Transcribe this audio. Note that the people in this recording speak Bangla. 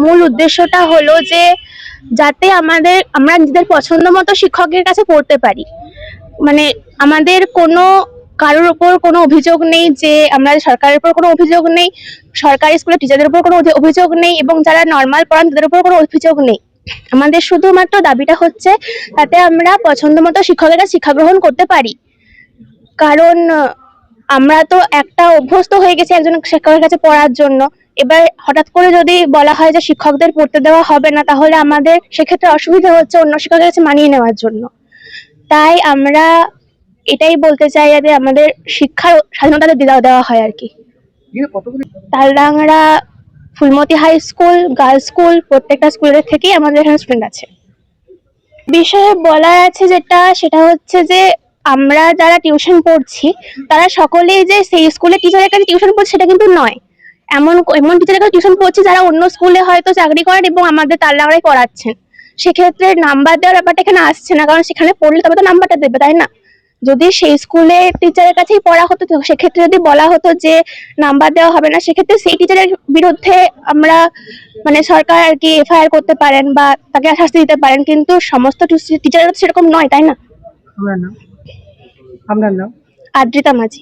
মূল উদ্দেশ্যটা হলো যে যাতে আমরা নিজেদের পছন্দ মতো শিক্ষকের কাছে পড়তে পারি। মানে আমাদের কোনো কারোর উপর কোনো অভিযোগ নেই, যে আমরা সরকারের উপর কোনো অভিযোগ নেই, সরকারি স্কুলের টিচারদের উপর কোনো অভিযোগ নেই, এবং যারা নর্মাল পড়ান তাদের উপর কোনো অভিযোগ নেই। আমাদের শুধুমাত্র দাবিটা হচ্ছে তাতে আমরা পছন্দ মতো শিক্ষকের কাছে শিক্ষা গ্রহণ করতে পারি। কারণ আমরা তো একটা অভ্যস্ত হয়ে গেছি একজন শিক্ষকের কাছে পড়ার জন্য। এবার হঠাৎ করে যদি বলা হয় যে শিক্ষকদের পড়তে দেওয়া হবে না, তাহলে আমাদের সেক্ষেত্রে অসুবিধা হচ্ছে অন্য শিক্ষকের কাছে মানিয়ে নেওয়ার জন্য। তাই আমরা এটাই বলতে চাই যে আমাদের শিক্ষার স্বাধীনতা দেওয়া হয় আর কি। Taldangra Phulmati high school, girls school, প্রত্যেকটা স্কুলের থেকেই আমাদের এখানে স্টুডেন্ট আছে। বিষয়ে বলার আছে সেটা হচ্ছে যে আমরা যারা টিউশন পড়ছি তারা সকলেই যে সেই স্কুলের টিচারের কাছে টিউশন পড়ছে সেটা কিন্তু নয়। এমন এমন টিচারের কাছে টিউশন পড়ছি যারা অন্য স্কুলে হয়তো চাকরি করেন এবং আমাদের তালডাংরায় পড়াচ্ছেন। সেক্ষেত্রে নাম্বার দেওয়ার ব্যাপারটা এখানে আসছে না, কারণ সেখানে পড়লে তবে তো নাম্বারটা দেবে, তাই না? যদি সেই স্কুলের টিচারের কাছেই পড়া হতো, সেক্ষেত্রে যদি বলা হতো যে নাম্বার দেওয়া হবে না, সেক্ষেত্রে সেই টিচারের বিরুদ্ধে আমরা সরকার আর কি এফআইআর করতে পারেন বা তাকে শাস্তি দিতে পারেন। কিন্তু সমস্ত টিচার সেরকম নয়, তাই না? আপনার নাম? আদ্রিতা মাঝি।